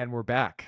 And we're back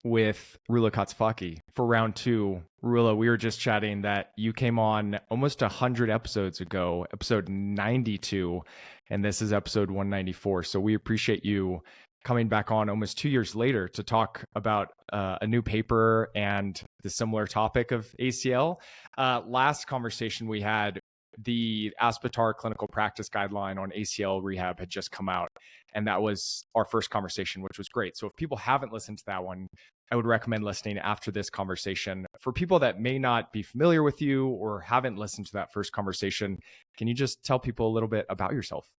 with Roula Kotsifaki for round two. Roula, we were just chatting that you came on almost 100 episodes ago, episode 92, and this is episode 194. So we appreciate you coming back on almost 2 years later to talk about a new paper and the similar topic of ACL. Last conversation we had, the Aspetar clinical practice guideline on ACL rehab had just come out. And that was our first conversation, which was great. So if people haven't listened to that one, I would recommend listening after this conversation. For people that may not be familiar with you or haven't listened to that first conversation, can you just tell people a little bit about yourself?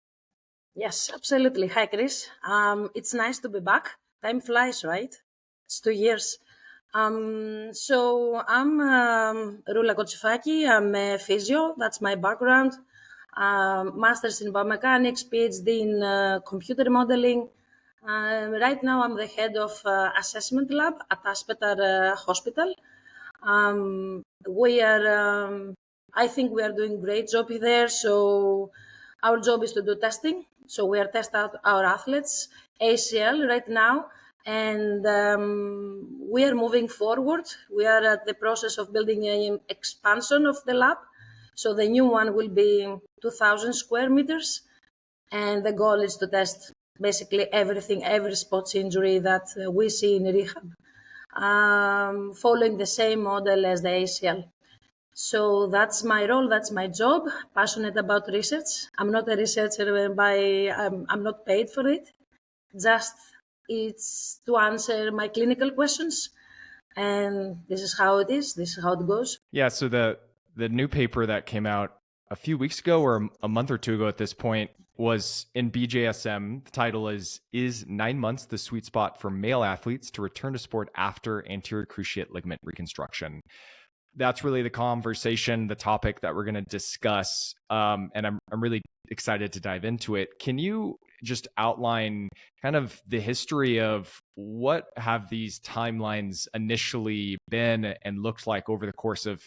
Yes, absolutely. Hi, Chris. It's nice to be back. Time flies, right? It's 2 years. So I'm Roula Kotsifaki. I'm a physio. That's my background. Master's in biomechanics, PhD in computer modeling. Right now, I'm the head of assessment lab at Aspetar Hospital. I think we are doing great job there. So our job is to do testing. So we are testing out our athletes, ACL right now, and we are moving forward. We are at the process of building an expansion of the lab. So the new one will be 2,000 square meters. And the goal is to test basically everything, every sports injury that we see in rehab, following the same model as the ACL. So that's my role, that's my job, passionate about research. I'm not a researcher I'm not paid for it. Just it's to answer my clinical questions. And this is how it is. This is how it goes. Yeah, so the new paper that came out a few weeks ago or a month or two ago at this point was in BJSM. The title is 9 months the sweet spot for male athletes to return to sport after anterior cruciate ligament reconstruction? That's really the conversation, the topic that we're going to discuss. And I'm really excited to dive into it. Can you just outline kind of the history of what have these timelines initially been and looked like over the course of,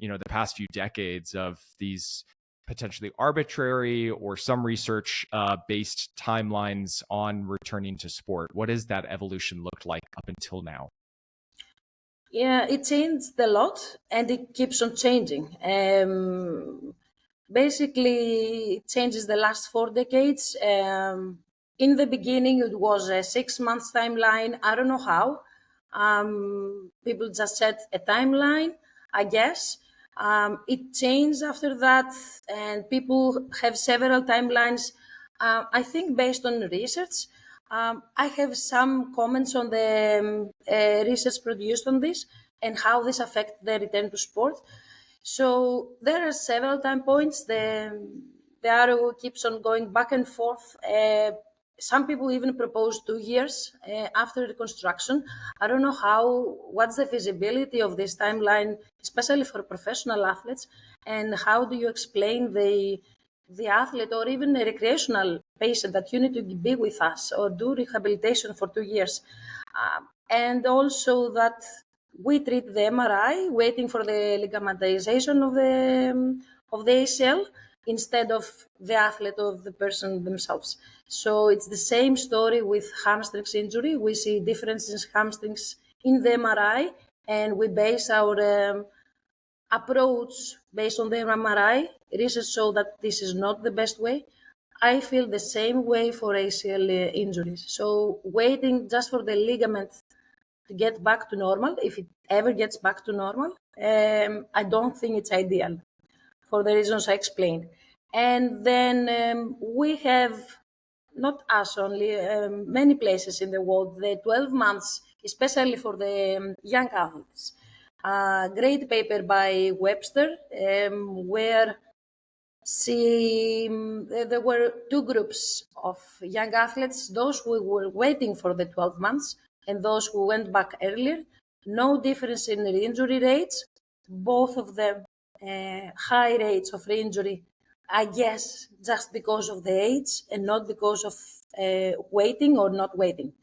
the past few decades of these potentially arbitrary or some research based timelines on returning to sport? What does that evolution look like up until now? Yeah, it changed a lot and it keeps on changing. Basically, it changes the last 4 decades. In the beginning, it was a 6 month timeline. I don't know how. People just set a timeline, I guess. It changed after that, and people have several timelines. I think based on research. I have some comments on the research produced on this and how this affects the return to sport. So there are several time points. The arrow keeps on going back and forth. Some people even propose 2 years after reconstruction. I don't know what's the feasibility of this timeline, especially for professional athletes, and how do you explain the athlete or even a recreational patient that you need to be with us or do rehabilitation for 2 years. And also that we treat the MRI waiting for the ligamentization of the ACL instead of the athlete or the person themselves. So it's the same story with hamstrings injury. We see differences in hamstrings in the MRI, and we base our approach based on the MRI. Research show that this is not the best way. I feel the same way for ACL injuries. So waiting just for the ligament to get back to normal, if it ever gets back to normal, I don't think it's ideal for the reasons I explained. And then we have, not us only, many places in the world, the 12 months, especially for the young athletes. Great paper by Webster, where there were two groups of young athletes, those who were waiting for the 12 months and those who went back earlier. No difference in re-injury rates, both of them high rates of re-injury, I guess just because of the age and not because of waiting or not waiting.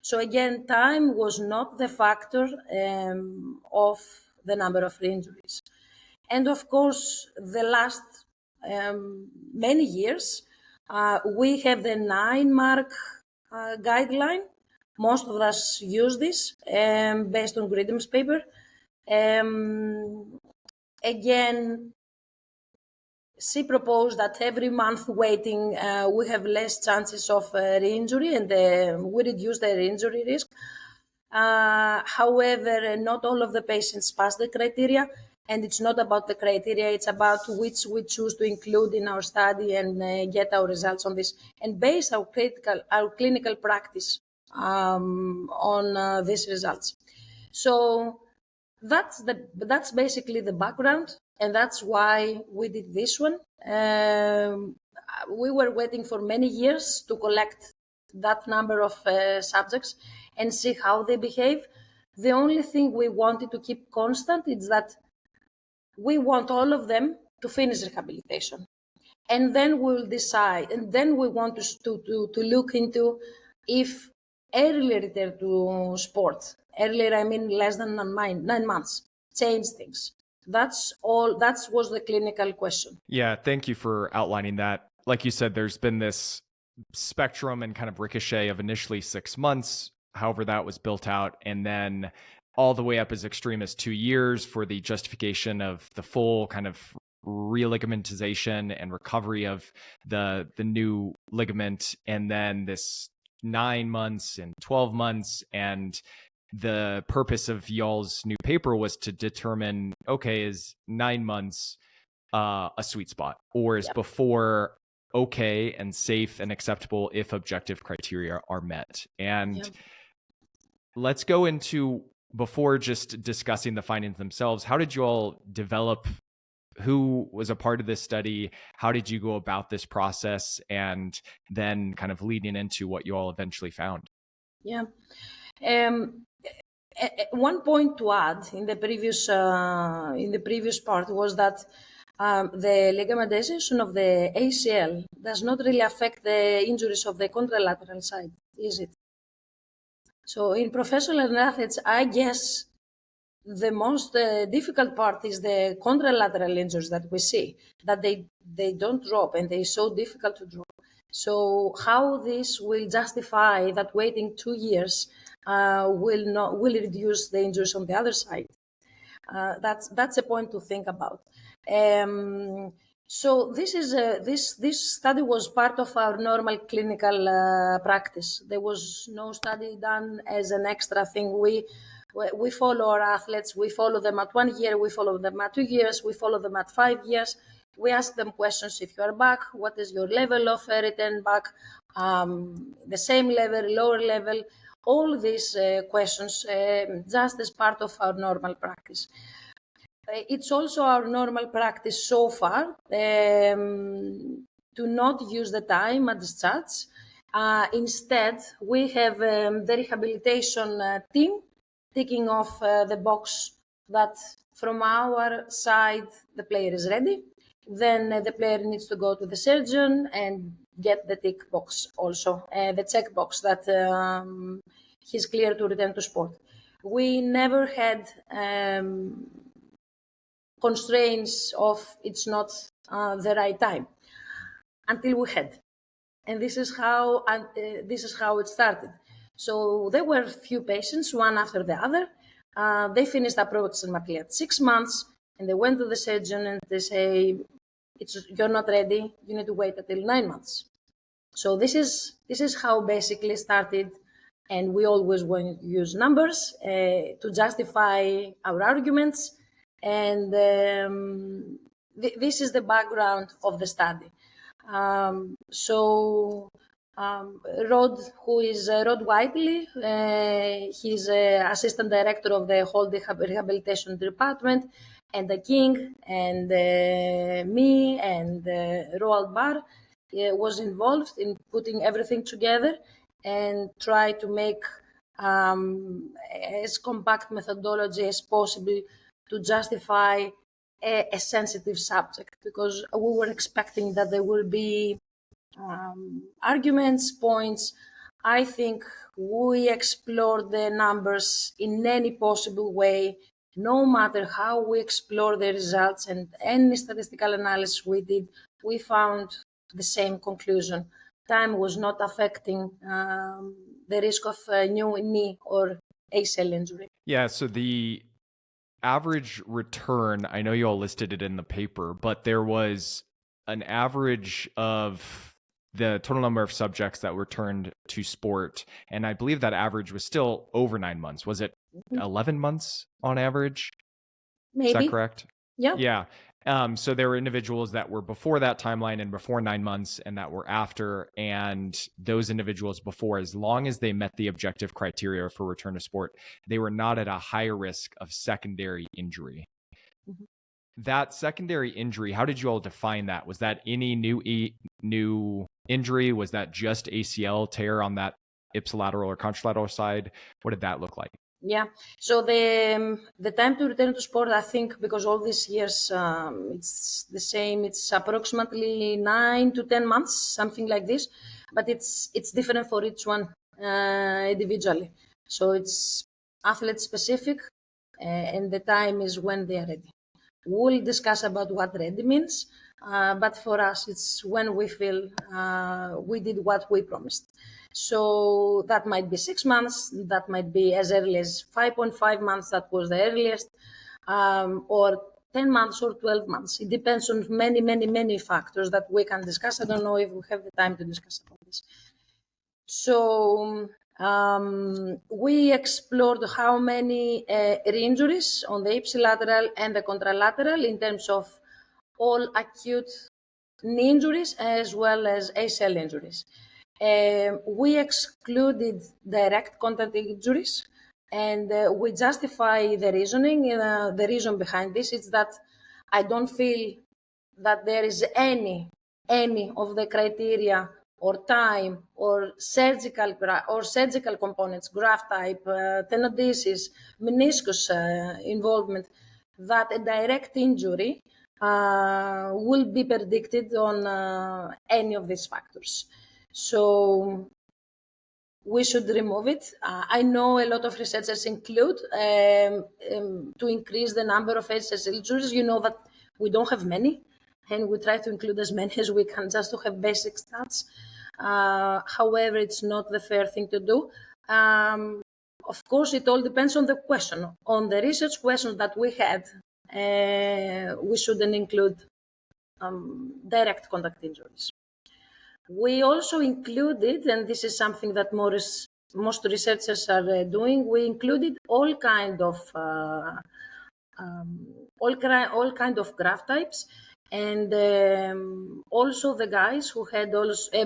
So again, time was not the factor of the number of re-injuries. And of course, the last many years, we have the 9 mark guideline, Most of us use this based on Gridham's paper. Again, she proposed that every month waiting, we have less chances of re-injury, and we reduce the re-injury risk. However, not all of the patients pass the criteria, and it's not about the criteria, it's about which we choose to include in our study and get our results on this, and base our clinical practice on these results. So that's basically the background, and that's why we did this one. We were waiting for many years to collect that number of subjects and see how they behave. The only thing we wanted to keep constant is that we want all of them to finish rehabilitation. And then we'll decide, and then we want to look into if early return to sport, earlier I mean less than 9 months, change things. That's all, that was the clinical question. Yeah, thank you for outlining that. Like you said, there's been this spectrum and kind of ricochet of initially 6 months, however that was built out, and then all the way up as extreme as 2 years for the justification of the full kind of religamentization and recovery of the new ligament, and then this 9 months and 12 months. And the purpose of y'all's new paper was to determine, okay, is 9 months a sweet spot, or is before okay and safe and acceptable if objective criteria are met? And let's go into, before just discussing the findings themselves, how did you all develop, who was a part of this study, how did you go about this process, and then kind of leading into what you all eventually found? One point to add in the previous part was that the ligamentization of the ACL does not really affect the injuries of the contralateral side, is it? So in professional athletes, I guess the most difficult part is the contralateral injuries that we see, that they don't drop and they're so difficult to drop. So how this will justify that waiting 2 years will reduce the injuries on the other side? That's a point to think about. So this study was part of our normal clinical practice. There was no study done as an extra thing. We follow our athletes. We follow them at 1 year. We follow them at 2 years. We follow them at 5 years. We ask them questions: if you are back, what is your level of return back? The same level, lower level. All these questions just as part of our normal practice. It's also our normal practice so far to not use the time at discharge. Instead, we have the rehabilitation team ticking off the box that from our side the player is ready. Then the player needs to go to the surgeon and get the tick box also, the check box that he's clear to return to sport. We never had constraints of it's not the right time until we had, and this is how it started. So there were a few patients, one after the other. They finished approximately at 6 months, and they went to the surgeon and they say, you're not ready, you need to wait until 9 months. So this is how basically started, and we always want to use numbers to justify our arguments, and this is the background of the study. Rod, who is Rod Whiteley, he's assistant director of the whole rehabilitation department, and the King, and me, and Roald Barr was involved in putting everything together and try to make as compact methodology as possible to justify a sensitive subject, because we were expecting that there will be arguments, points. I think we explored the numbers in any possible way, no matter how we explore the results and any statistical analysis we did, we found the same conclusion. Time was not affecting the risk of new knee or ACL injury. Yeah, so the average return, I know you all listed it in the paper, but there was an average of the total number of subjects that returned to sport. And I believe that average was still over 9 months. Was it 11 months on average? Maybe. Is that correct? Yeah. Yeah. So there were individuals that were before that timeline and before 9 months and that were after. And those individuals before, as long as they met the objective criteria for return to sport, they were not at a higher risk of secondary injury. Mhm. That secondary injury, how did you all define that? Was that any new injury? Was that just ACL tear on that ipsilateral or contralateral side? What did that look like? Yeah. So the time to return to sport, I think, because all these years it's the same. It's approximately 9 to 10 months, something like this. But it's different for each one individually. So it's athlete specific, and the time is when they are ready. We'll discuss about what ready means, but for us, it's when we feel we did what we promised. So that might be 6 months, that might be as early as 5.5 months, that was the earliest, or 10 months or 12 months. It depends on many, many, many factors that we can discuss. I don't know if we have the time to discuss about this. So we explored how many re-injuries on the ipsilateral and the contralateral in terms of all acute knee injuries as well as ACL injuries. We excluded direct contact injuries, and we justify the reasoning. The reason behind this is that I don't feel that there is any of the criteria or time or surgical components, graft type, tenodesis, meniscus involvement, that a direct injury will be predicted on any of these factors. So we should remove it. I know a lot of researchers include to increase the number of ACL injuries. You know that we don't have many, and we try to include as many as we can just to have basic stats. However, it's not the fair thing to do. Of course, it all depends on the question. On the research questions that we had, we shouldn't include direct contact injuries. We also included, and this is something that most researchers are doing, we included all kind of graft types, and also the guys who had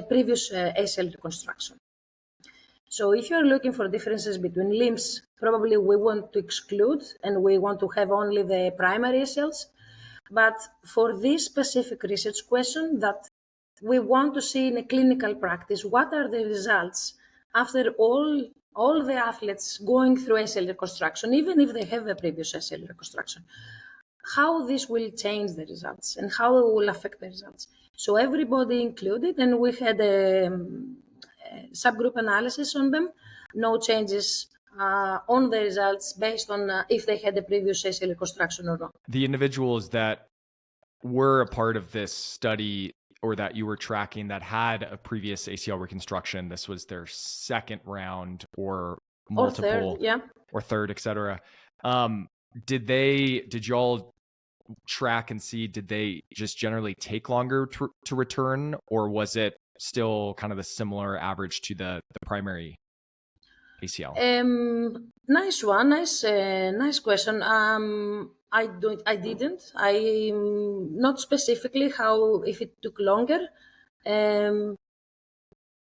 previous ACL reconstruction. So if you're looking for differences between limbs, probably we want to exclude and we want to have only the primary ACLs. But for this specific research question that we want to see in a clinical practice, what are the results after all the athletes going through ACL reconstruction, even if they have a previous ACL reconstruction, how this will change the results and how it will affect the results. So everybody included, and we had a subgroup analysis on them, no changes on the results based on if they had a previous ACL reconstruction or not. The individuals that were a part of this study or that you were tracking that had a previous ACL reconstruction, this was their second round or multiple or third, et cetera. Did y'all track and see, did they just generally take longer to return, or was it still kind of the similar average to the primary ACL? Nice one. Nice question. I didn't. Not specifically how if it took longer.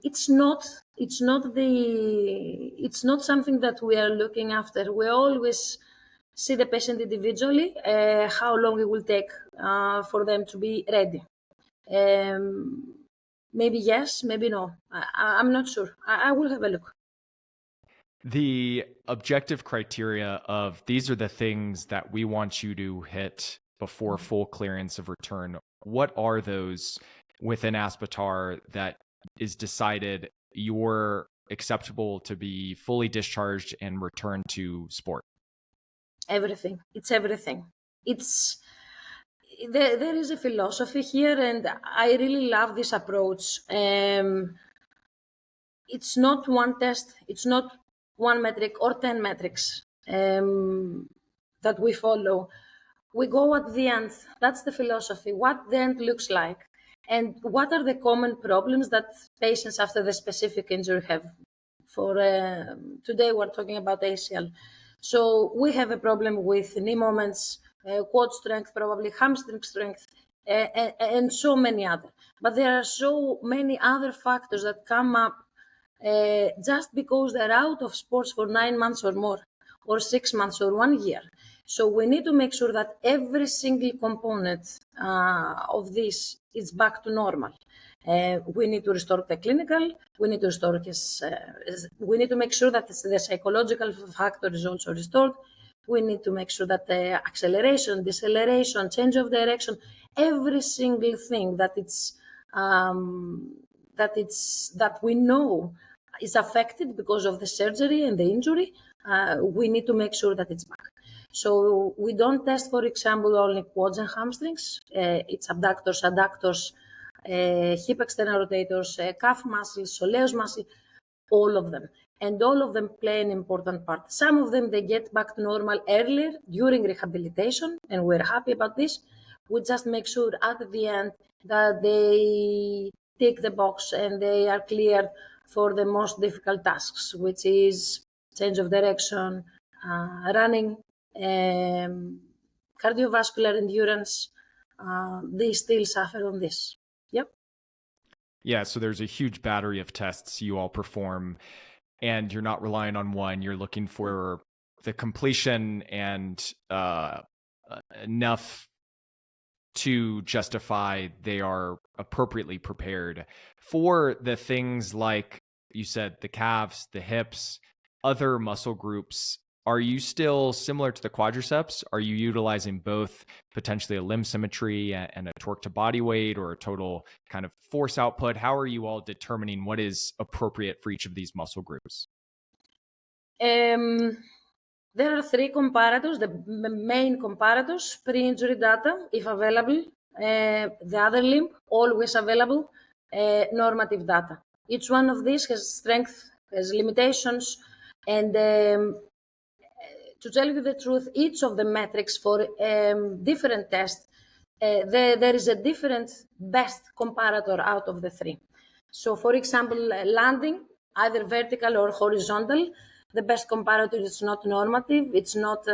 It's not something that we are looking after. We always see the patient individually, how long it will take for them to be ready. Maybe yes, maybe no. I'm not sure. I will have a look. The objective criteria of these are the things that we want you to hit before full clearance of return. What are those within Aspetar that is decided you're acceptable to be fully discharged and return to sport? Everything. It's everything. There is a philosophy here, and I really love this approach. it's not one test, it's not one metric or 10 metrics that we follow. We go at the end. That's the philosophy. What the end looks like, and what are the common problems that patients after the specific injury have. For today, we're talking about ACL. So we have a problem with knee moments, quad strength, probably hamstring strength, and so many other. But there are so many other factors that come up just because they're out of sports for 9 months or more, or 6 months or 1 year. So we need to make sure that every single component of this is back to normal. We need to restore the clinical. We need to restore we need to make sure that the psychological factor is also restored. We need to make sure that the acceleration, deceleration, change of direction, every single thing that that we know is affected because of the surgery and the injury, we need to make sure that it's back. So we don't test, for example, only quads and hamstrings. It's abductors, adductors, hip external rotators, calf muscles, soleus muscle, all of them. And all of them play an important part. Some of them, they get back to normal earlier during rehabilitation, and we're happy about this. We just make sure at the end that they tick the box and they are cleared for the most difficult tasks, which is change of direction, running, cardiovascular endurance. They still suffer on this. Yep. Yeah, so there's a huge battery of tests you all perform, and you're not relying on one. You're looking for the completion and enough to justify they are appropriately prepared for the things like you said, the calves, the hips, other muscle groups. Are you still similar to the quadriceps? Are you utilizing both potentially a limb symmetry and a torque to body weight, or a total kind of force output? How are you all determining what is appropriate for each of these muscle groups? There are three comparators, the main comparators: pre-injury data, if available, the other limb, always available, normative data. Each one of these has strength, has limitations, and to tell you the truth, each of the metrics for different tests, there is a different best comparator out of the three. So, for example, landing, either vertical or horizontal, the best comparator is not normative. It's not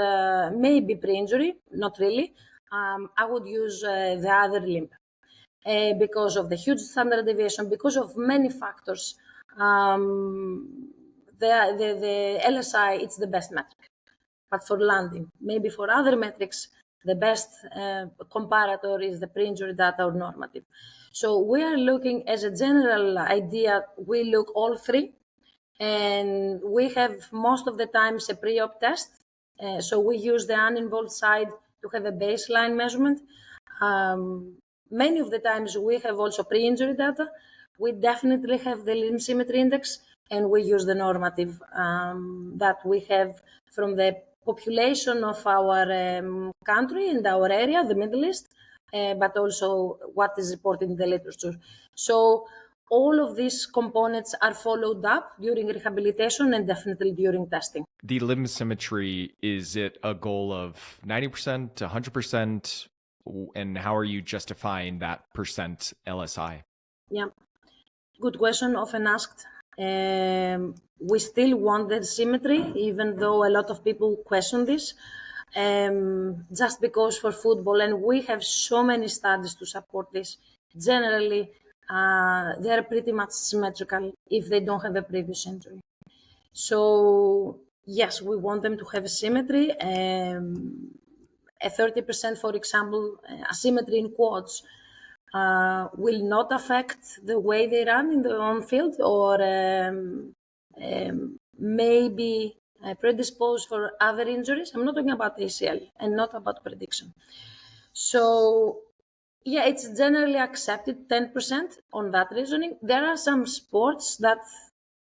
maybe pre-injury, not really. I would use the other limb because of the huge standard deviation, because of many factors. The LSI, it's the best metric. But for landing, maybe for other metrics, the best comparator is the pre-injury data or normative. So we are looking, as a general idea, we look all three, and we have most of the times a pre-op test. So we use the uninvolved side to have a baseline measurement. Many of the times we have also pre-injury data. We definitely have the limb symmetry index, and we use the normative that we have from the population of our country and our area, the Middle East, but also what is reported in the literature. So all of these components are followed up during rehabilitation and definitely during testing. The limb symmetry, is it a goal of 90%, 100%? And how are you justifying that percent LSI? Yeah, good question, often asked. We still want the symmetry, even though a lot of people question this, just because for football, and we have so many studies to support this, generally, they're pretty much symmetrical if they don't have a previous injury. So, yes, we want them to have symmetry. A 30%, for example, asymmetry in quads will not affect the way they run in the on field, or maybe predisposed for other injuries. I'm not talking about ACL and not about prediction. So, yeah, it's generally accepted 10% on that reasoning. There are some sports that,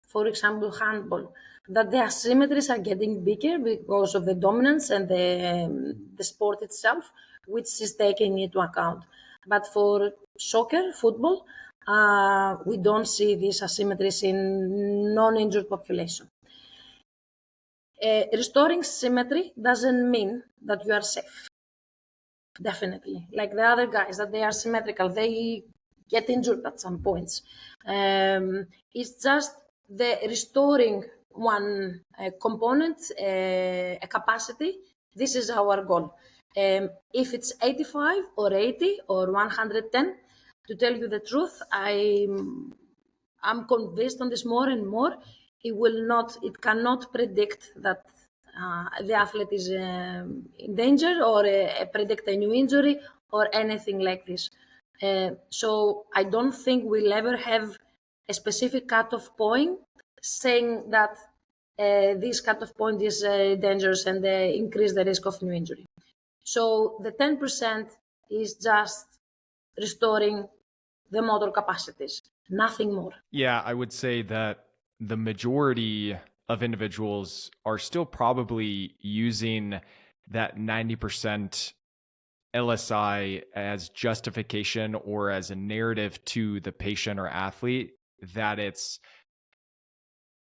for example, handball, that the asymmetries are getting bigger because of the dominance and the sport itself, which is taken into account. But for soccer, football, We don't see these asymmetries in non-injured population. Restoring symmetry doesn't mean that you are safe. Definitely. Like the other guys, that they are symmetrical, they get injured at some points. It's just the restoring one component, a capacity. This is our goal. If it's 85 or 80 or 110, to tell you the truth, I'm convinced on this more and more. It cannot predict that the athlete is in danger or predict a new injury or anything like this. So I don't think we'll ever have a specific cutoff point saying that this cutoff point is dangerous and increase the risk of new injury. So the 10% is just restoring the motor capacities, nothing more. Yeah, I would say that the majority of individuals are still probably using that 90% LSI as justification or as a narrative to the patient or athlete that it's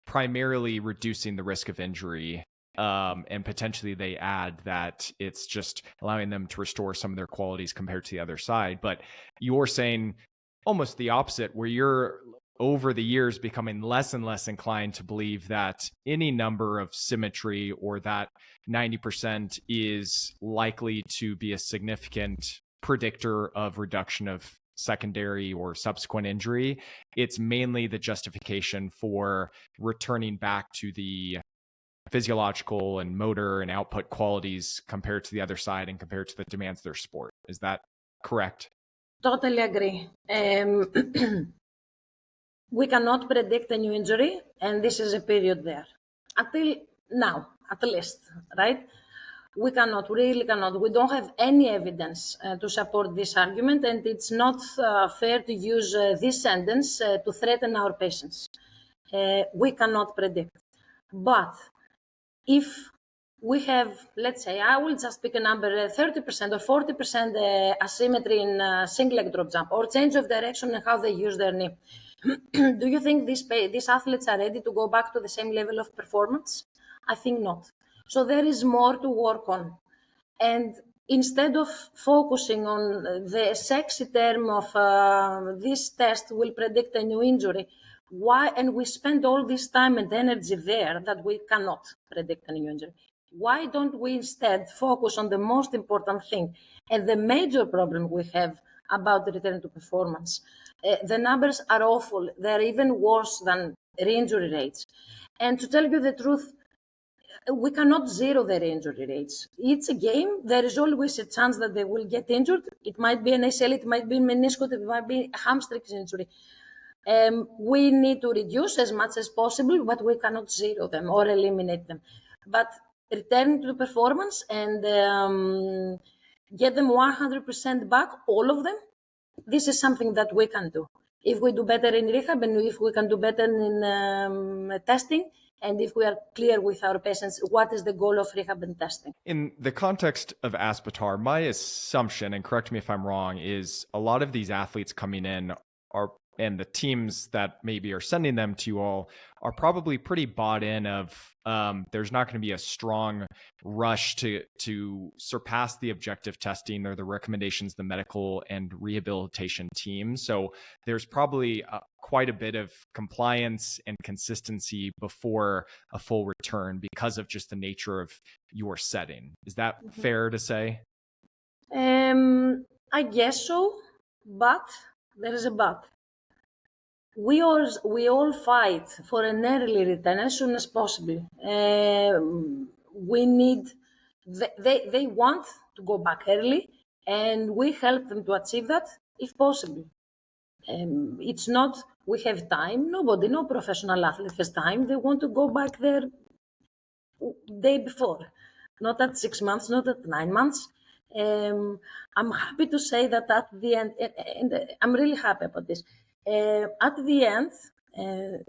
primarily reducing the risk of injury. And potentially they add that it's just allowing them to restore some of their qualities compared to the other side. But you're saying almost the opposite, where you're over the years becoming less and less inclined to believe that any number of symmetry or that 90% is likely to be a significant predictor of reduction of secondary or subsequent injury. It's mainly the justification for returning back to the physiological and motor and output qualities compared to the other side and compared to the demands of their sport. Is that correct? Totally agree. We cannot predict a new injury, and this is a period there. Until now, at least, right? We really cannot. We don't have any evidence to support this argument, and it's not fair to use this sentence to threaten our patients. We cannot predict. But if we have, let's say, I will just pick a number, 30% or 40% asymmetry in single leg drop jump or change of direction and how they use their knee. Do you think these athletes are ready to go back to the same level of performance? I think not. So there is more to work on. And instead of focusing on the sexy term of this test will predict a new injury, and we spend all this time and energy there that we cannot predict a new injury. Why don't we instead focus on the most important thing and the major problem we have about the return to performance? The numbers are awful. They're even worse than re-injury rates. And to tell you the truth, we cannot zero their injury rates. It's a game. There is always a chance that they will get injured. It might be an ACL, it might be a meniscus, it might be a hamstring injury. We need to reduce as much as possible, but we cannot zero them or eliminate them. But return to performance and get them 100% back, all of them, this is something that we can do. If we do better in rehab and if we can do better in testing, and if we are clear with our patients, what is the goal of rehab and testing? In the context of Aspetar, my assumption, and correct me if I'm wrong, is a lot of these athletes coming in are, and the teams that maybe are sending them to you all are probably pretty bought in of there's not going to be a strong rush to surpass the objective testing or the recommendations, the medical and rehabilitation team. So there's probably quite a bit of compliance and consistency before a full return because of just the nature of your setting. Is that fair to say? I guess so, but there is a but. We all fight for an early return as soon as possible. We need, they want to go back early, and we help them to achieve that if possible. It's not, we have time. No professional athlete has time. They want to go back there day before, not at 6 months, not at 9 months. I'm happy to say that at the end, and I'm really happy about this. At the end,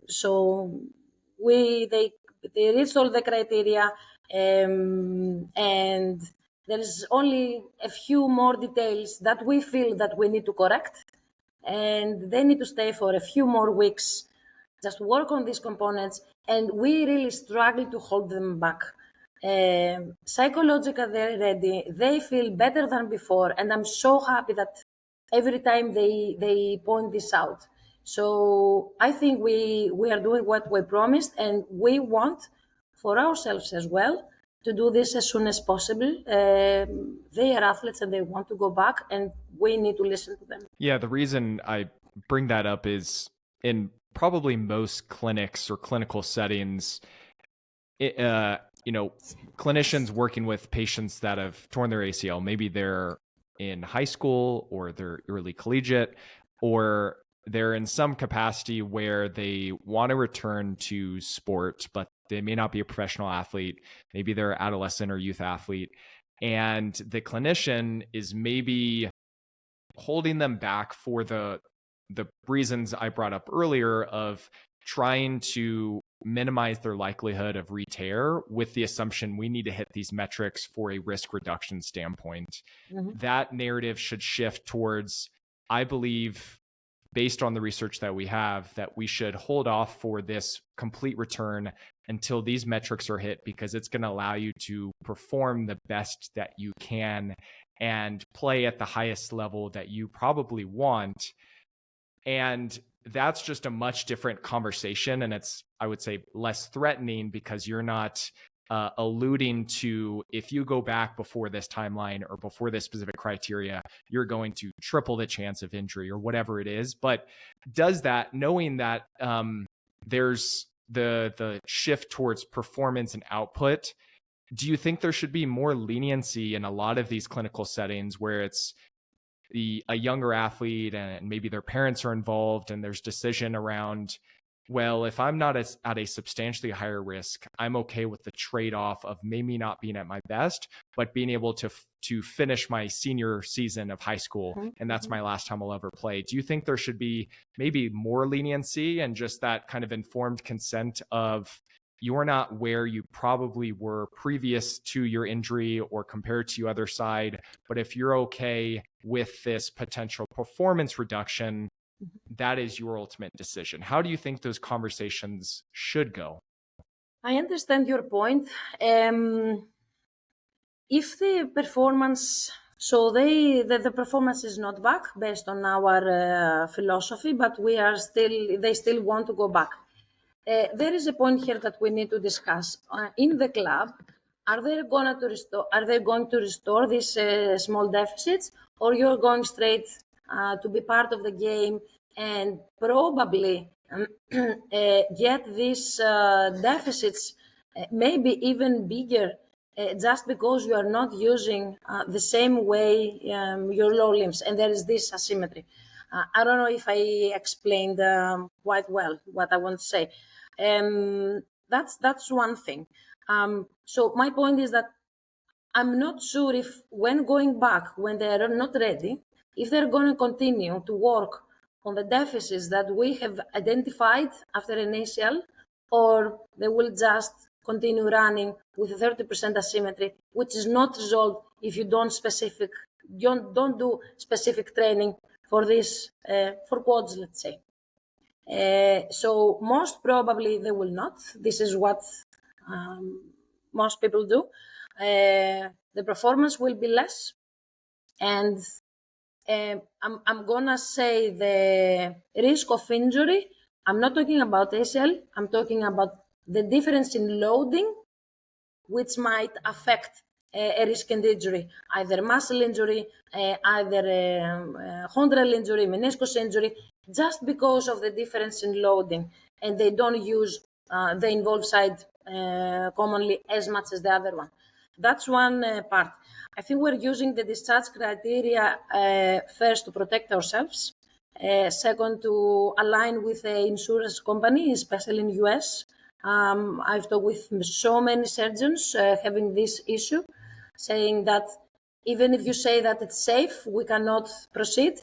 so they reached all the criteria, and there is only a few more details that we feel that we need to correct. and they need to stay for a few more weeks, just work on these components, and we really struggle to hold them back. Psychologically, they're ready. They feel better than before, and I'm so happy that every time they point this out. So I think we are doing what we promised, and we want for ourselves as well to do this as soon as possible. They are athletes and they want to go back, and we need to listen to them. Yeah, the reason I bring that up is in probably most clinics or clinical settings, clinicians working with patients that have torn their ACL, maybe they're in high school or they're early collegiate, or they're in some capacity where they want to return to sport, but they may not be a professional athlete. Maybe they're an adolescent or youth athlete. And the clinician is maybe holding them back for the reasons I brought up earlier of trying to minimize their likelihood of re-tear with the assumption we need to hit these metrics for a risk reduction standpoint. Mm-hmm. That narrative should shift towards, I believe, based on the research that we have, that we should hold off for this complete return until these metrics are hit, because it's going to allow you to perform the best that you can and play at the highest level that you probably want. And that's just a much different conversation. And it's, I would say, less threatening, because you're not alluding to, if you go back before this timeline or before this specific criteria, you're going to triple the chance of injury or whatever it is. But does that, knowing that there's the shift towards performance and output, do you think there should be more leniency in a lot of these clinical settings where it's a younger athlete and maybe their parents are involved, and there's decision around, well, if I'm not at a substantially higher risk, I'm okay with the trade-off of maybe not being at my best, but being able to finish my senior season of high school, and that's my last time I'll ever play. Do you think there should be maybe more leniency and just that kind of informed consent of, you're not where you probably were previous to your injury or compared to your other side, but if you're okay with this potential performance reduction, that is your ultimate decision? How do you think those conversations should go? I understand your point. If the performance, so the performance is not back based on our philosophy, but they still want to go back. There is a point here that we need to discuss. In the club, are they going to restore these small deficits, or you're going straight to be part of the game and probably get these deficits maybe even bigger, just because you are not using the same way your lower limbs, and there is this asymmetry. I don't know if I explained quite well what I want to say. That's one thing. So my point is that I'm not sure if, when going back, when they are not ready, if they're going to continue to work on the deficits that we have identified after an ACL, or they will just continue running with a 30% asymmetry, which is not resolved if you don't do specific training for this, for quads, let's say. So most probably they will not. This is what most people do. The performance will be less, and I'm gonna say the risk of injury. I'm not talking about ACL. I'm talking about the difference in loading, which might affect a risk and injury, either muscle injury, either chondral injury, meniscus injury, just because of the difference in loading, and they don't use the involved side commonly as much as the other one. That's one part. I think we're using the discharge criteria first to protect ourselves, second to align with the insurance company, especially in US. I've talked with so many surgeons having this issue, saying that even if you say that it's safe, we cannot proceed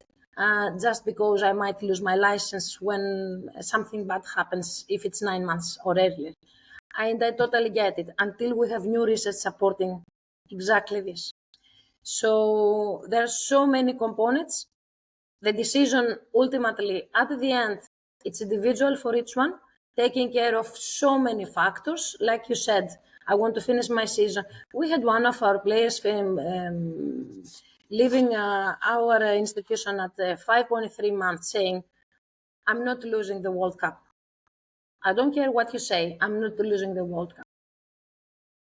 just because I might lose my license when something bad happens, if it's 9 months or earlier. And I totally get it, until we have new research supporting exactly this. So there are so many components. The decision ultimately, at the end, it's individual for each one, taking care of so many factors. Like you said, I want to finish my season. We had one of our players leaving our institution at 5.3 months saying, I'm not losing the World Cup. I don't care what you say, I'm not losing the World Cup.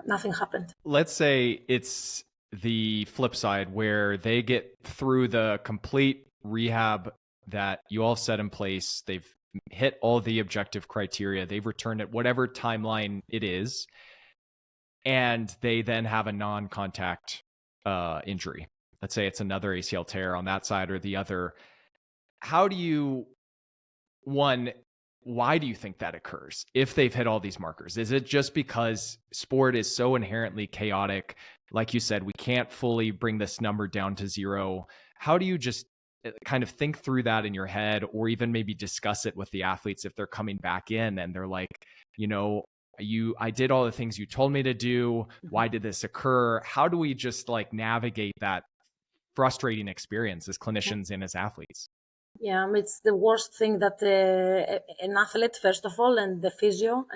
Nothing happened. Let's say it's the flip side where they get through the complete rehab that you all set in place. They've hit all the objective criteria. They've returned at whatever timeline it is. And they then have a non-contact injury. Let's say it's another ACL tear on that side or the other. How do you, one, why do you think that occurs if they've hit all these markers? Is it just because sport is so inherently chaotic? Like you said, we can't fully bring this number down to zero. How do you just kind of think through that in your head, or even maybe discuss it with the athletes if they're coming back in and they're like, I did all the things you told me to do. Why did this occur? How do we just like navigate that frustrating experience as clinicians and as athletes? Yeah, it's the worst thing that an athlete, first of all, and the physio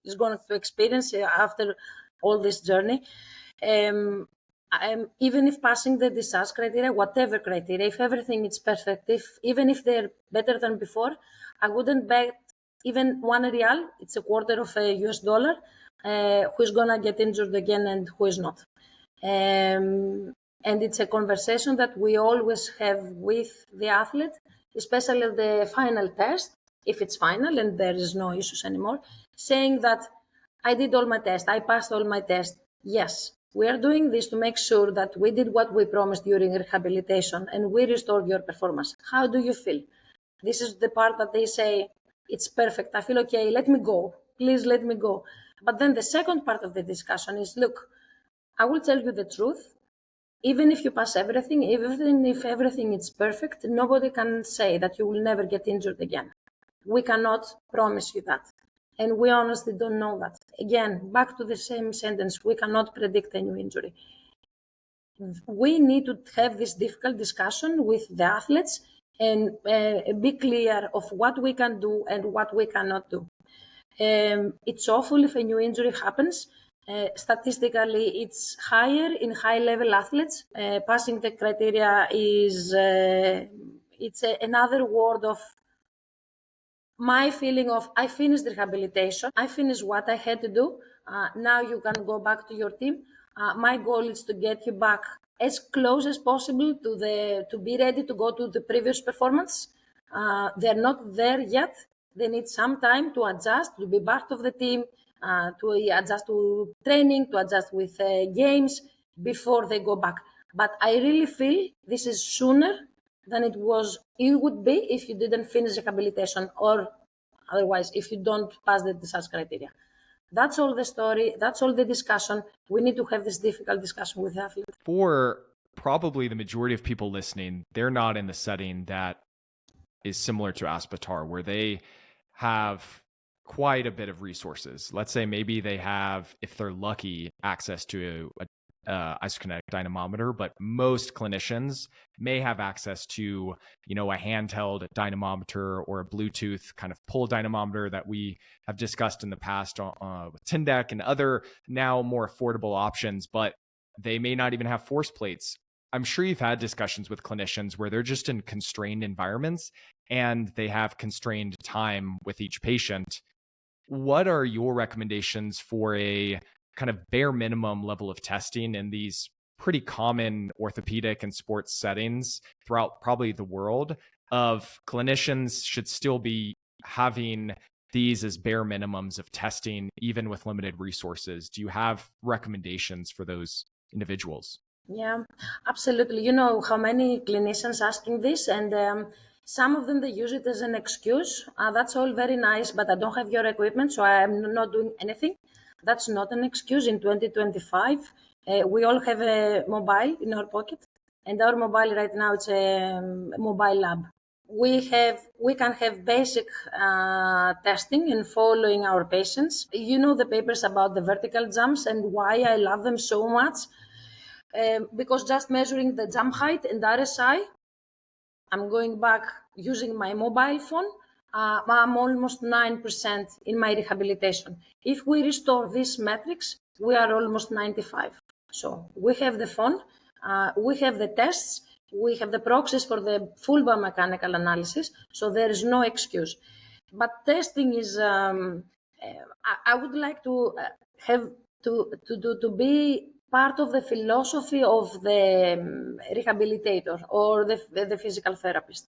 is going to experience after all this journey. Even if passing the discharge criteria, whatever criteria, if everything is perfect, even if they're better than before, I wouldn't bet even $1, it's a quarter of a US dollar, who's going to get injured again and who is not. And it's a conversation that we always have with the athlete, especially the final test, if it's final and there is no issues anymore, saying that I did all my tests, I passed all my tests. Yes, we are doing this to make sure that we did what we promised during rehabilitation and we restored your performance. How do you feel? This is the part that they say, it's perfect, I feel okay, let me go, please let me go. But then the second part of the discussion is, look, I will tell you the truth. Even if you pass everything, even if everything is perfect, nobody can say that you will never get injured again. We cannot promise you that. And we honestly don't know that. Again, back to the same sentence, we cannot predict a new injury. We need to have this difficult discussion with the athletes and be clear of what we can do and what we cannot do. It's awful if a new injury happens. Statistically, it's higher in high-level athletes. Passing the criteria is another word of my feeling of I finished rehabilitation. I finished what I had to do. Now you can go back to your team. My goal is to get you back as close as possible to be ready to go to the previous performance. They're not there yet. They need some time to adjust, to be part of the team, to adjust to training, to adjust with games before they go back. But I really feel this is sooner than it would be if you didn't finish rehabilitation, or otherwise if you don't pass the discharge criteria. That's all the story. That's all the discussion. We need to have this difficult discussion with the athlete. For probably the majority of people listening, they're not in the setting that is similar to Aspetar, where they have quite a bit of resources. Let's say maybe they have, if they're lucky, access to a isokinetic dynamometer, but most clinicians may have access to, a handheld dynamometer or a Bluetooth kind of pull dynamometer that we have discussed in the past with Tyndek and other now more affordable options, but they may not even have force plates. I'm sure you've had discussions with clinicians where they're just in constrained environments and they have constrained time with each patient. What are your recommendations for a kind of bare minimum level of testing in these pretty common orthopedic and sports settings throughout probably the world of clinicians should still be having these as bare minimums of testing, even with limited resources? Do you have recommendations for those individuals? Yeah, absolutely. You know how many clinicians asking this, and some of them, they use it as an excuse. That's all very nice, but I don't have your equipment, so I'm not doing anything. That's not an excuse. In 2025, we all have a mobile in our pocket, and our mobile right now, it's a mobile lab. We can have basic testing and following our patients. You know the papers about the vertical jumps and why I love them so much. because just measuring the jump height and RSI, I'm going back using my mobile phone, I'm almost 9% in my rehabilitation. If we restore these metrics, we are almost 95. So we have the phone, we have the tests, we have the proxies for the full biomechanical analysis, so there is no excuse. But testing is, I would like to have to be part of the philosophy of the rehabilitator or the physical therapist.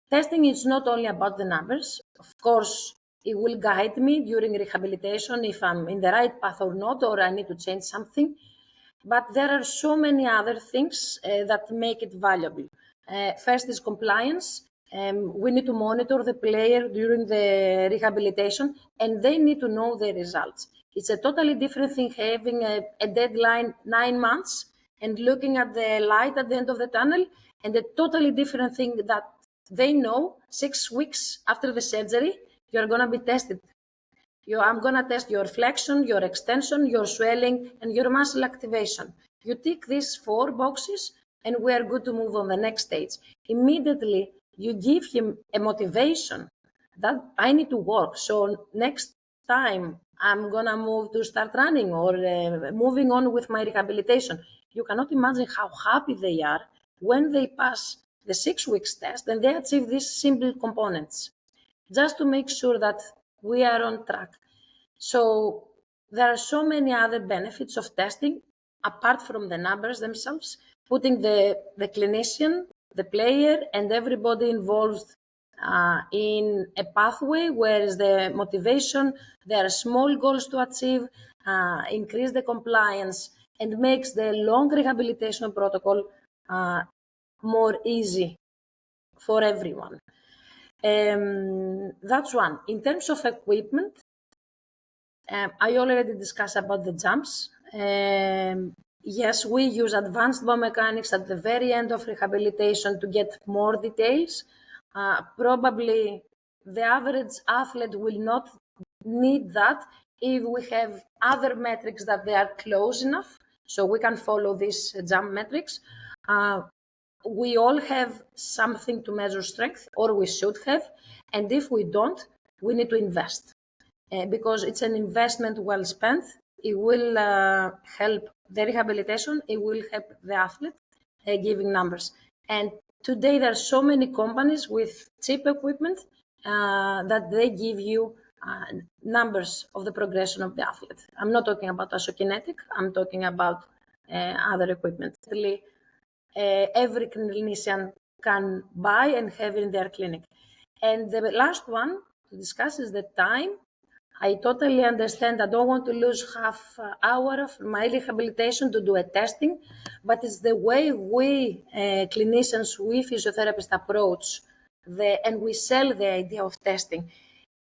Testing is not only about the numbers. Of course, it will guide me during rehabilitation if I'm in the right path or not, or I need to change something. But there are so many other things that make it valuable. First is compliance. We need to monitor the player during the rehabilitation, and they need to know the results. It's a totally different thing having a deadline 9 months and looking at the light at the end of the tunnel, and a totally different thing that they know 6 weeks after the surgery, you're going to be tested. I'm going to test your flexion, your extension, your swelling, and your muscle activation. You tick these 4 boxes, and we are good to move on the next stage. Immediately, you give him a motivation that I need to work. So next time, I'm going to move to start running or moving on with my rehabilitation. You cannot imagine how happy they are when they pass the 6 weeks test and they achieve these simple components, just to make sure that we are on track. So there are so many other benefits of testing, apart from the numbers themselves, putting the clinician, the player, and everybody involved in a pathway where is the motivation, there are small goals to achieve, increase the compliance, and makes the long rehabilitation protocol more easy for everyone. That's one. In terms of equipment, I already discussed about the jumps. Yes, we use advanced biomechanics at the very end of rehabilitation to get more details. Probably the average athlete will not need that if we have other metrics that they are close enough, so we can follow these jump metrics. We all have something to measure strength, or we should have, and if we don't, we need to invest. Because it's an investment well spent. It will help the rehabilitation, it will help the athlete, giving numbers. And today there are so many companies with cheap equipment that they give you numbers of the progression of the athlete. I'm not talking about isokinetic, I'm talking about other equipment. Every clinician can buy and have in their clinic. And the last one to discuss is the time. I totally understand. I don't want to lose half hour of my rehabilitation to do a testing, but it's the way we clinicians, we physiotherapists approach and we sell the idea of testing.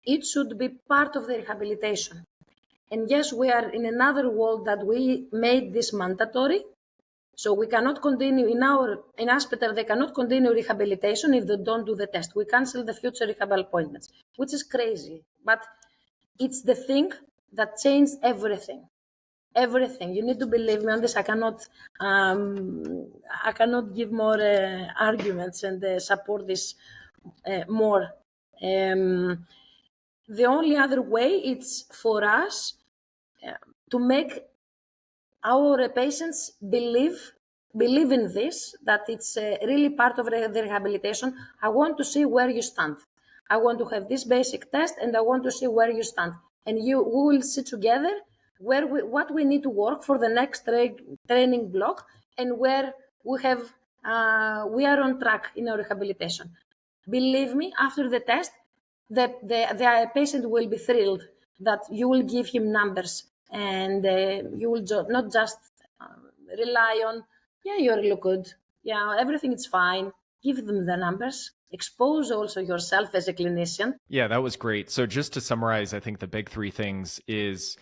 It should be part of the rehabilitation. And yes, we are in another world that we made this mandatory. So we cannot continue in hospital, they cannot continue rehabilitation if they don't do the test. We cancel the future rehab appointments, which is crazy. But it's the thing that changed everything. Everything. You need to believe me on this. I cannot give more arguments and support this more. The only other way it's for us to make our patients believe in this, that it's really part of the rehabilitation. I want to see where you stand. I want to have this basic test, and I want to see where you stand. And we will see together what we need to work for the next training block, and where we are on track in our rehabilitation. Believe me, after the test, the patient will be thrilled that you will give him numbers, and you will not just rely on, yeah, you look good, yeah, everything is fine. Give them the numbers. Expose also yourself as a clinician. Yeah, that was great. So just to summarize, I think the big 3 things is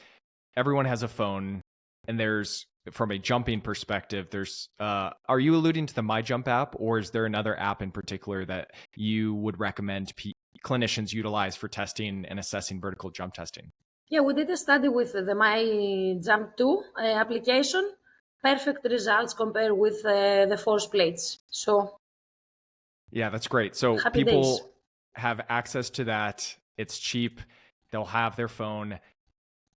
everyone has a phone, and there's, from a jumping perspective, there's are you alluding to the MyJump app, or is there another app in particular that you would recommend clinicians utilize for testing and assessing vertical jump testing? Yeah, we did a study with the MyJump 2 application. perfect results compared with the force plates. So Yeah, that's great. So happy people days. have access to that. It's cheap. They'll have their phone.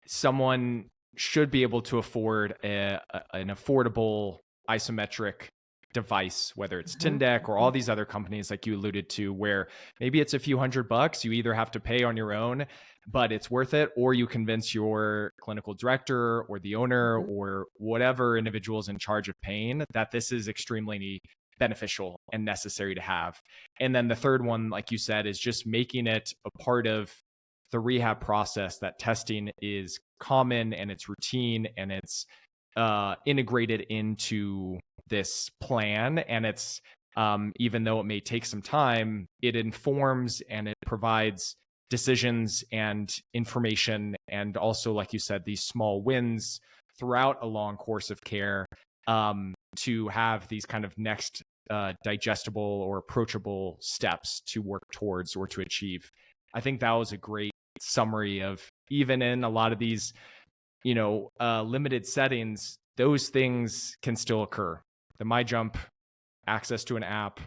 Someone should be able to afford an affordable isometric device, whether it's Tyndek or all these other companies like you alluded to, where maybe it's a few $100. You either have to pay on your own, but it's worth it, or you convince your clinical director or the owner or whatever individual's in charge of pain that this is extremely beneficial and necessary to have. And then the third one, like you said, is just making it a part of the rehab process, that testing is common and it's routine and it's integrated into this plan. And it's, even though it may take some time, it informs and it provides decisions and information. And also, like you said, these small wins throughout a long course of care, to have these kind of next digestible or approachable steps to work towards or to achieve. I think that was a great summary of, even in a lot of these, limited settings, those things can still occur. The MyJump, access to an app,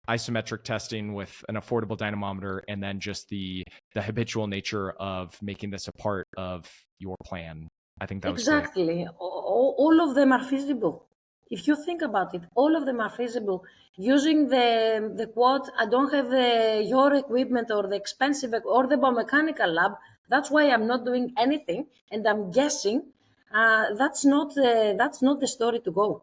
isometric testing with an affordable dynamometer, and then just the habitual nature of making this a part of your plan. I think that was great. Exactly. All of them are feasible. If you think about it, all of them are feasible. Using the quote, I don't have your equipment or the expensive or the biomechanical lab. That's why I'm not doing anything, and I'm guessing. That's not the story to go.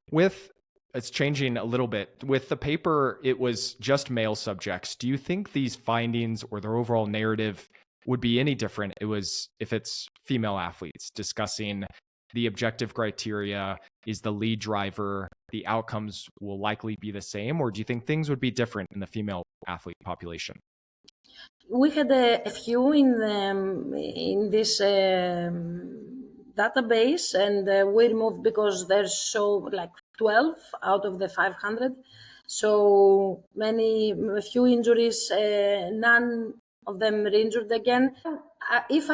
It's changing a little bit. With the paper, it was just male subjects. Do you think these findings or their overall narrative would be any different? It was if it's female athletes discussing the objective criteria is the lead driver, the outcomes will likely be the same, or do you think things would be different in the female athlete population? We had a few in this database, and we removed because there's so like 12 out of the 500. So a few injuries, none of them re-injured again. If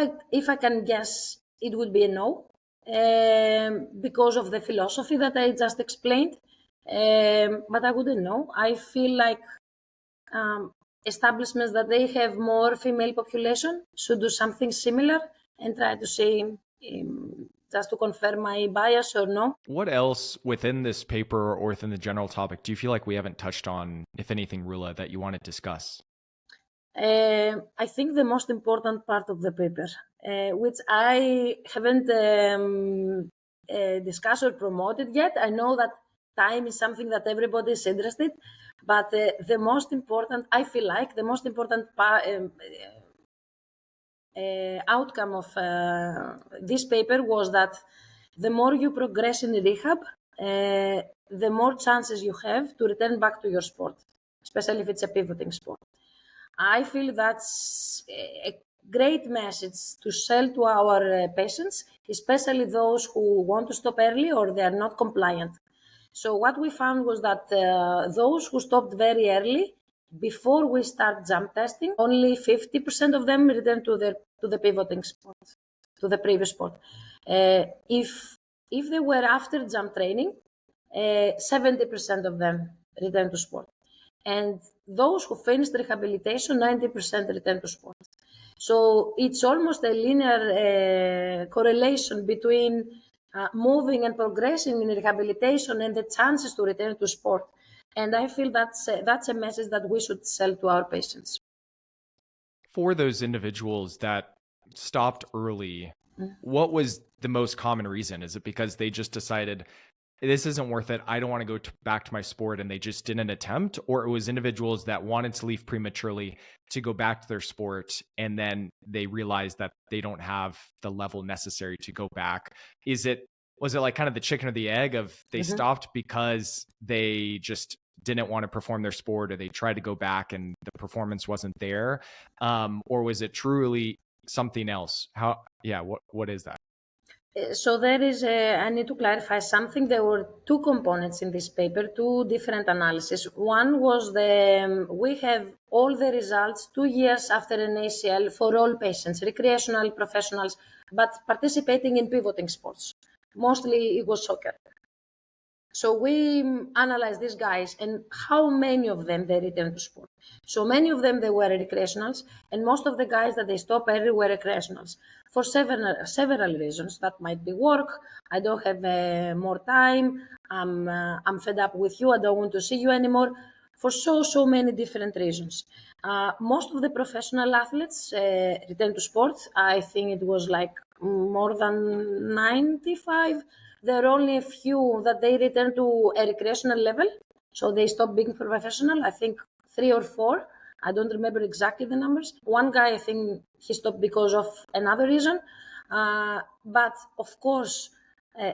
I can guess, it would be a no, because of the philosophy that I just explained. But I wouldn't know. I feel like establishments that they have more female population should do something similar and try to see, just to confirm my bias or no. What else within this paper or within the general topic do you feel like we haven't touched on, if anything, Roula, that you want to discuss? I think the most important part of the paper, which I haven't discussed or promoted yet. I know that time is something that everybody is interested, but the most important, I feel like, the most important outcome of this paper was that the more you progress in rehab, the more chances you have to return back to your sport, especially if it's a pivoting sport. I feel that's a great message to sell to our patients, especially those who want to stop early or they are not compliant. So what we found was that those who stopped very early, before we start jump testing, only 50% of them return to the pivoting sport, to the previous sport. If they were after jump training, 70% of them return to sport. And those who finished rehabilitation, 90% return to sport. So it's almost a linear correlation between moving and progressing in rehabilitation and the chances to return to sport. And I feel that's a message that we should sell to our patients. For those individuals that stopped early, what was the most common reason? Is it because they just decided, this isn't worth it, I don't want to go back to my sport, and they just didn't attempt? Or it was individuals that wanted to leave prematurely to go back to their sport, and then they realized that they don't have the level necessary to go back? Was it like kind of the chicken or the egg of they stopped because they just didn't want to perform their sport, or they tried to go back and the performance wasn't there? Or was it truly something else? What is that? So there is I need to clarify something. There were two components in this paper, two different analyses. One was we have all the results 2 years after an ACL for all patients, recreational, professionals, but participating in pivoting sports. Mostly it was soccer. So we analyzed these guys and how many of them they returned to sport. So many of them they were recreationals, and most of the guys that they stopped early were recreationals for several reasons. That might be work. I don't have more time. I'm fed up with you. I don't want to see you anymore. For so many different reasons. Most of the professional athletes returned to sport. I think it was like more than 95. There are only a few that they return to a recreational level, so they stop being professional. I think 3 or 4. I don't remember exactly the numbers. One guy, I think he stopped because of another reason. But of course,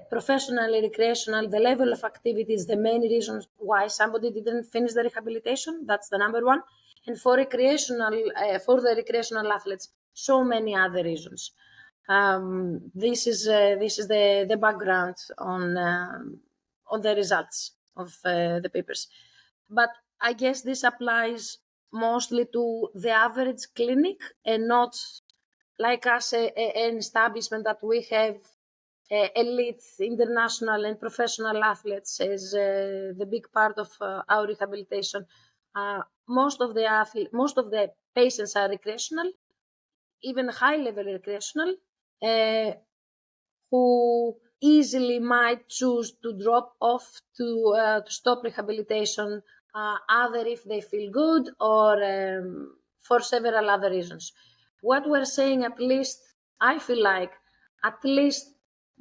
professionally, recreational, the level of activity is the main reason why somebody didn't finish the rehabilitation. That's the number one. And for the recreational athletes, so many other reasons. This is the background on the results of the papers. But I guess this applies mostly to the average clinic and not like us, an establishment that we have elite international and professional athletes as the big part of our rehabilitation. Most of the patients are recreational, even high level recreational, uh, who easily might choose to drop off to stop rehabilitation, either if they feel good or for several other reasons. What we're saying, at least, I feel like, at least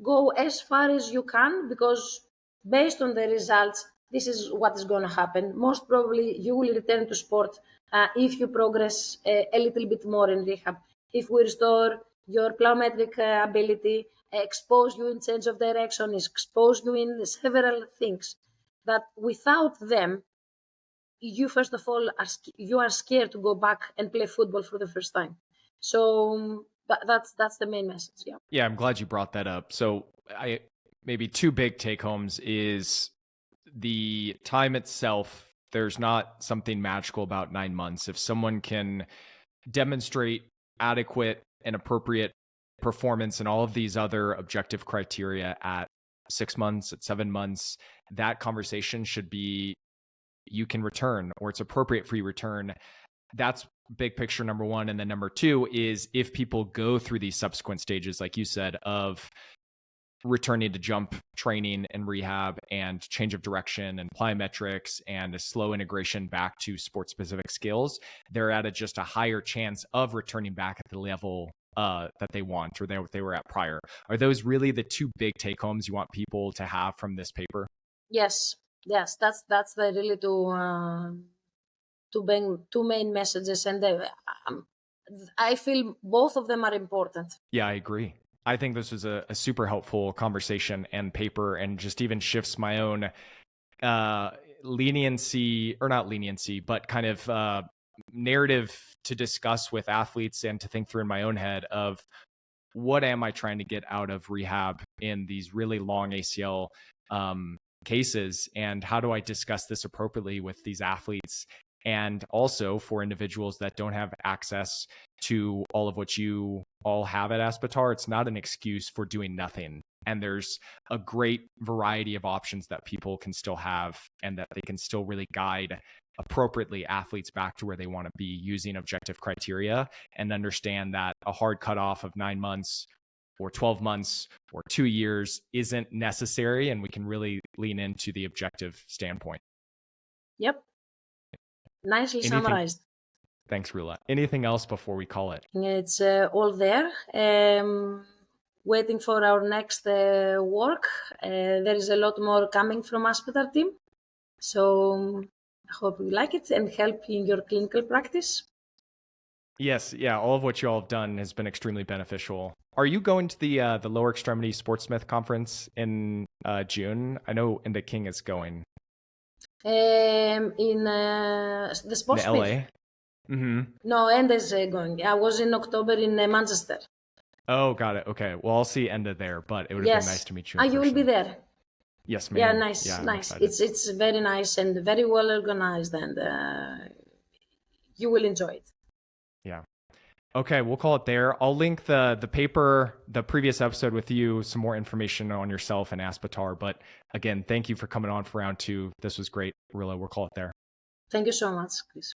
go as far as you can, because based on the results, this is what is going to happen. Most probably, you will return to sport if you progress a little bit more in rehab. If we restore your plyometric ability, expose you in change of direction, expose you in several things that without them, you first of all you are scared to go back and play football for the first time. So that's the main message. Yeah. Yeah, I'm glad you brought that up. So I maybe two big take homes is the time itself. There's not something magical about 9 months. If someone can demonstrate adequate and appropriate performance and all of these other objective criteria at 6 months, at 7 months, that conversation should be you can return or it's appropriate for you return. That's big picture number one. And then number two is if people go through these subsequent stages, like you said, of returning to jump training and rehab and change of direction and plyometrics and a slow integration back to sport specific skills, they're at just a higher chance of returning back at the level that they want or they were at prior. Are those really the two big take homes you want people to have from this paper? Yes, that's the really two main messages, and I feel both of them are important. Yeah, I agree. I think this was a super helpful conversation and paper, and just even shifts my own leniency, or not leniency, but kind of narrative to discuss with athletes and to think through in my own head of what am I trying to get out of rehab in these really long ACL cases, and how do I discuss this appropriately with these athletes, and also for individuals that don't have access to all of what you all have at Aspetar. It's not an excuse for doing nothing. And there's a great variety of options that people can still have, and that they can still really guide appropriately athletes back to where they want to be using objective criteria, and understand that a hard cutoff of 9 months or 12 months or 2 years isn't necessary, and we can really lean into the objective standpoint. Yep. Nicely summarized. Thanks, Roula. Anything else before we call it? It's all there. Waiting for our next work. There is a lot more coming from Aspetar team. So I hope you like it and help in your clinical practice. Yes, yeah, all of what you all have done has been extremely beneficial. Are you going to the Lower Extremity Sportsmith Conference in June? I know Inda King is going. In the Sportsmith? In LA? Mm-hmm. No, Enda's going. I was in October in Manchester. Oh, got it. Okay. Well, I'll see Enda there, but it would have been nice to meet you. You will be there. Yes, ma'am. Yeah, nice, yeah, nice. It's very nice and very well organized, and you will enjoy it. Yeah. Okay, we'll call it there. I'll link the paper, the previous episode with you, some more information on yourself and Aspetar. But again, thank you for coming on for round 2. This was great, Roula. We'll call it there. Thank you so much, Chris.